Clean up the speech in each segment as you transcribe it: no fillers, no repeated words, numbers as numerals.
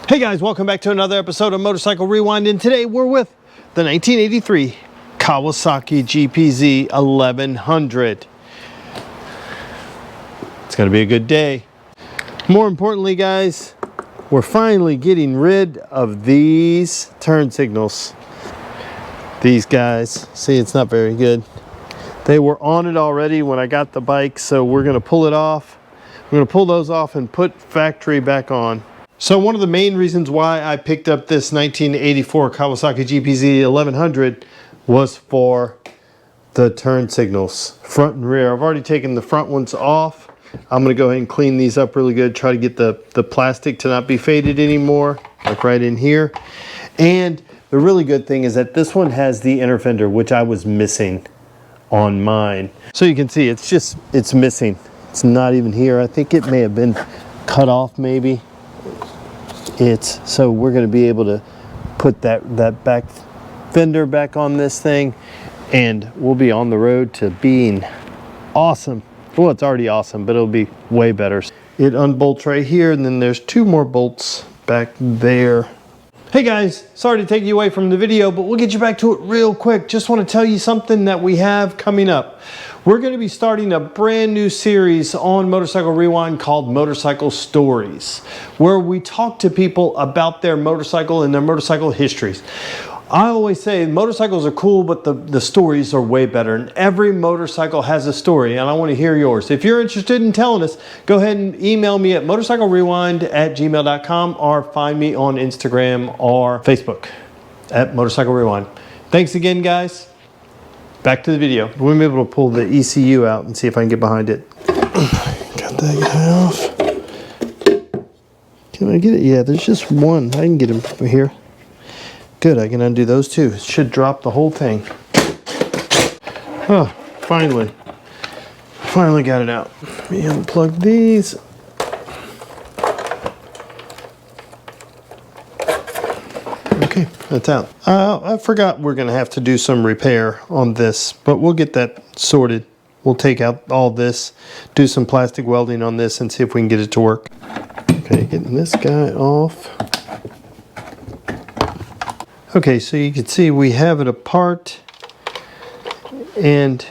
Hey guys, welcome back to another episode of Motorcycle Rewind, and today we're with the 1983 Kawasaki GPZ1100. It's going to be a good day. More importantly, guys, we're finally getting rid of these turn signals. These guys, see, it's not very good. They were on it already when I got the bike, so we're going to pull it off. We're going to pull those off and put factory back on. So one of the main reasons why I picked up this 1984 Kawasaki GPZ1100 was for the turn signals, front and rear. I've already taken the front ones off. I'm going to go ahead and clean these up really good, try to get the plastic to not be faded anymore, like right in here. And the really good thing is that this one has the inner fender, which I was missing on mine. So you can see it's missing. It's not even here. I think it may have been cut off maybe. So we're going to be able to put that back fender back on this thing, and we'll be on the road to being awesome. Well, it's already awesome, but it'll be way better. It unbolts right here, and then there's two more bolts back there. Hey guys, sorry to take you away from the video, but we'll get you back to it real quick. Just want to tell you something that we have coming up. We're going to be starting a brand new series on Motorcycle Rewind called Motorcycle Stories, where we talk to people about their motorcycle and their motorcycle histories. I always say motorcycles are cool, but the stories are way better, and every motorcycle has a story, and I want to hear yours. If you're interested in telling us, go ahead and email me at motorcyclerewind@gmail.com or find me on Instagram or Facebook at Motorcycle Rewind. Thanks again, guys. Back to the video. We'll be able to pull the ECU out and see if I can get behind it. Got that guy off. Can I get it? Yeah, there's just one. I can get him over here. Good, I can undo those too. It should drop the whole thing. Oh, finally. Finally got it out. Let me unplug these. Okay, that's out. I forgot we're going to have to do some repair on this, but we'll get that sorted. We'll take out all this, do some plastic welding on this, and see if we can get it to work. Okay, getting this guy off. Okay, so you can see we have it apart, and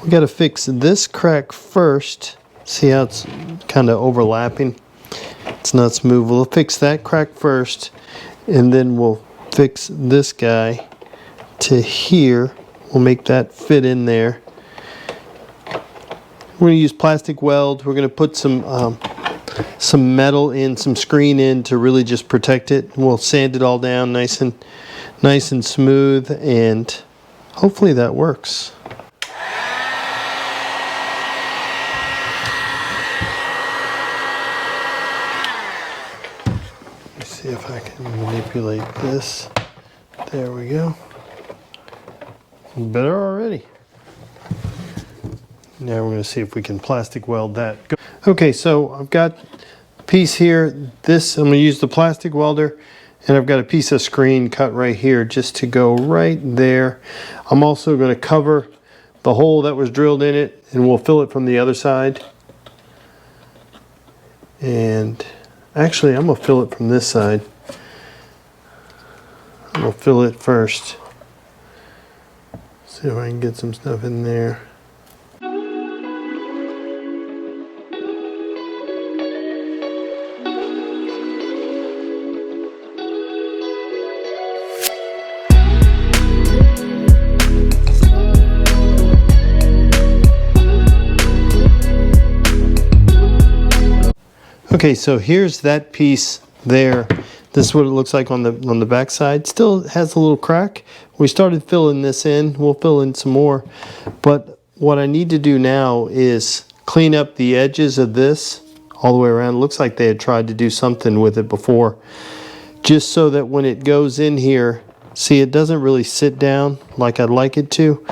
we got to fix this crack first. See how it's kind of overlapping? It's not smooth. We'll fix that crack first, and then we'll fix this guy to here. We'll make that fit in there. We're going to use plastic weld. We're going to put some metal in, some screen in to really just protect it. We'll sand it all down nice and smooth, and hopefully that works. Let's see if I can manipulate this. There we go. Better already. Now we're going to see if we can plastic weld that. Okay, so I've got a piece here. I'm going to use the plastic welder. And I've got a piece of screen cut right here just to go right there. I'm also going to cover the hole that was drilled in it, and we'll fill it from the other side. And actually, I'm going to fill it from this side. I'm going to fill it first. See if I can get some stuff in there. Okay, so here's that piece there. This is what it looks like on the back side. Still has a little crack. We started filling this in. We'll fill in some more. But what I need to do now is clean up the edges of this all the way around. It looks like they had tried to do something with it before. Just so that when it goes in here, see, it doesn't really sit down like I'd like it to.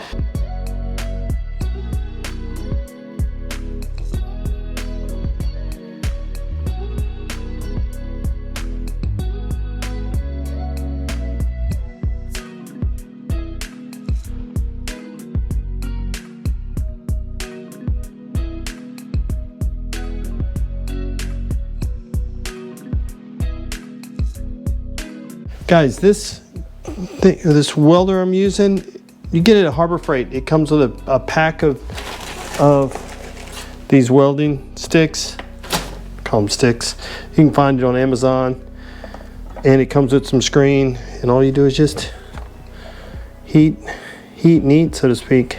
Guys, this welder I'm using, you get it at Harbor Freight. It comes with a pack of these welding sticks. Call them sticks. You can find it on Amazon, and it comes with some screen, and all you do is just heat and eat, so to speak.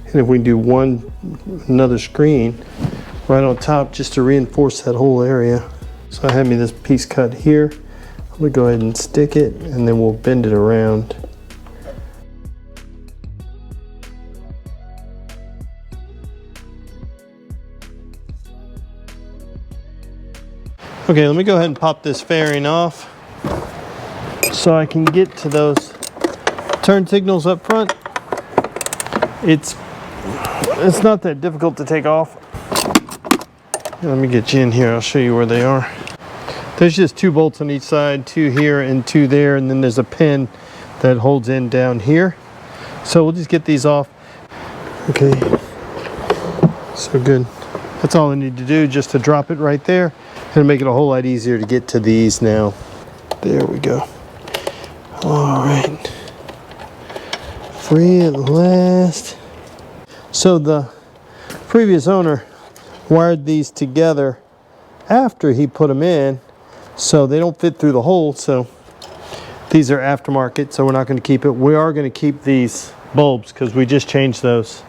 And if we do another screen right on top just to reinforce that whole area. So I have me this piece cut here. I'm gonna go ahead and stick it, and then we'll bend it around. Okay, let me go ahead and pop this fairing off so I can get to those turn signals up front. It's not that difficult to take off. Let me get you in here, I'll show you where they are. There's just 2 bolts on each side, 2 here and 2 there, and then there's a pin that holds in down here. So we'll just get these off. Okay, so good. That's all I need to do, just to drop it right there. It'll make it a whole lot easier to get to these now. There we go. All right. Free at last. So the previous owner wired these together after he put them in, so they don't fit through the hole. So these are aftermarket, so we're not going to keep it. We are going to keep these bulbs because we just changed those,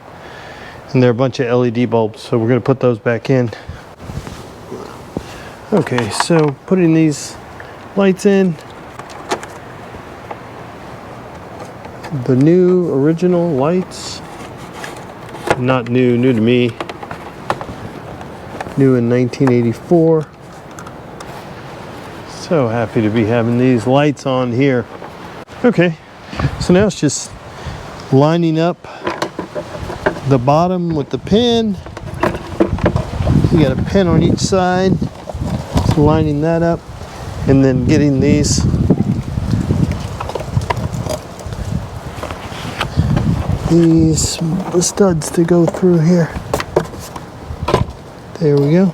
and they're a bunch of LED bulbs, so we're going to put those back in. Okay, so putting these lights in, the new original lights, not new to me, new in 1984. So happy to be having these lights on here. Okay, so now it's just lining up the bottom with the pin. You got a pin on each side. Lining that up, and then getting these studs to go through here. There we go.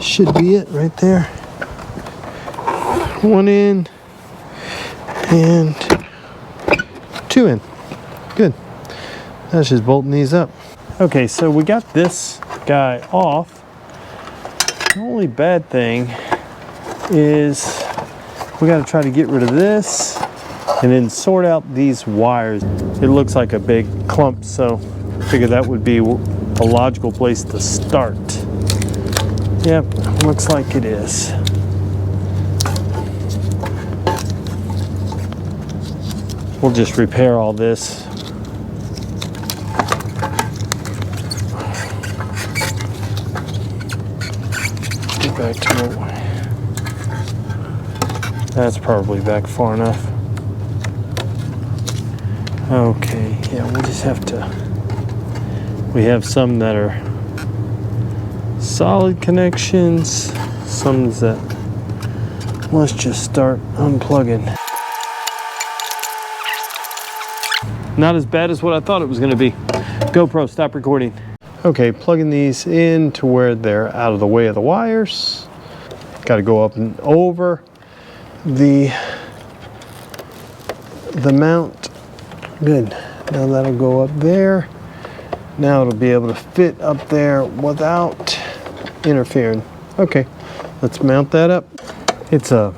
Should be it right there. 1 in and 2 in. Good. That's just bolting these up. Okay, so we got this guy off. The only bad thing is we got to try to get rid of this and then sort out these wires. It looks like a big clump, so I figured that would be a logical place to start. Yep, looks like it is. We'll just repair all this. Back to what way? That's probably back far enough. Okay, yeah, we just have to. We have some that are solid connections, some that let's just start unplugging. Not as bad as what I thought it was going to be. GoPro, stop recording. Okay, plugging these in to where they're out of the way of the wires. Got to go up and over the mount. Good. Now that'll go up there. Now it'll be able to fit up there without interfering. Okay, let's mount that up. It's a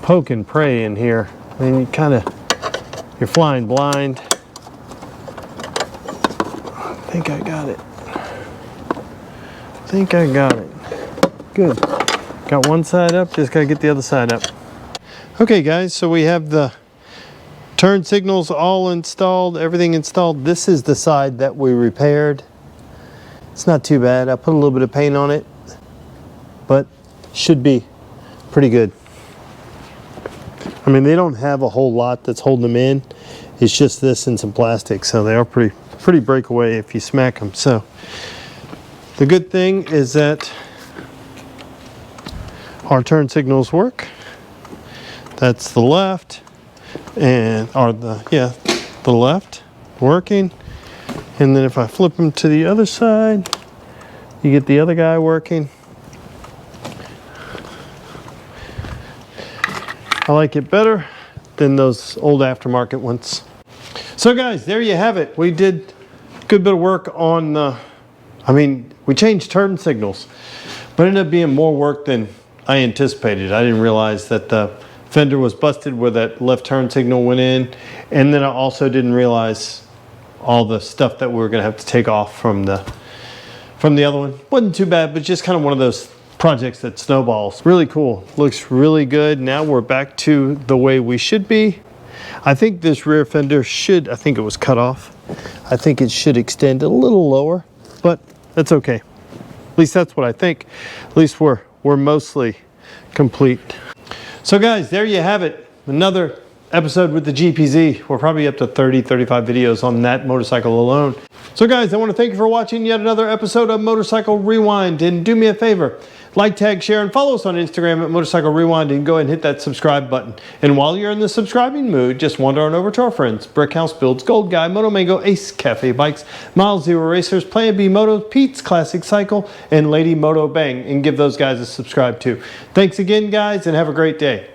poke and pray in here. I mean, you're flying blind. I think I got it. Good. Got one side up, just gotta get the other side up. Okay guys, so we have the turn signals all installed, everything installed. This is the side that we repaired. It's not too bad. I put a little bit of paint on it, but should be pretty good. I mean, they don't have a whole lot that's holding them in. It's just this and some plastic, so they are pretty breakaway if you smack them. So the good thing is that our turn signals work. That's the left, and the left working. And then if I flip them to the other side, you get the other guy working. I like it better than those old aftermarket ones. So guys, there you have it. We did a good bit of work on, we changed turn signals, but it ended up being more work than I anticipated. I didn't realize that the fender was busted where that left turn signal went in. And then I also didn't realize all the stuff that we were gonna have to take off from the other one. Wasn't too bad, but just kind of one of those projects that snowballs. Really cool, looks really good. Now we're back to the way we should be. I think this rear fender should, I think it was cut off. I think it should extend a little lower, but that's okay. At least that's what I think. At least we're mostly complete. So guys, there you have it. Another episode with the GPZ. We're probably up to 30, 35 videos on that motorcycle alone. So guys, I want to thank you for watching yet another episode of Motorcycle Rewind. And do me a favor, like, tag, share, and follow us on Instagram at Motorcycle Rewind, and go ahead and hit that subscribe button. And while you're in the subscribing mood, just wander on over to our friends, Brickhouse Builds, Gold Guy, Moto Mango, Ace Cafe Bikes, Mile Zero Racers, Plan B Motos, Pete's Classic Cycle, and Lady Moto Bang, and give those guys a subscribe too. Thanks again, guys, and have a great day.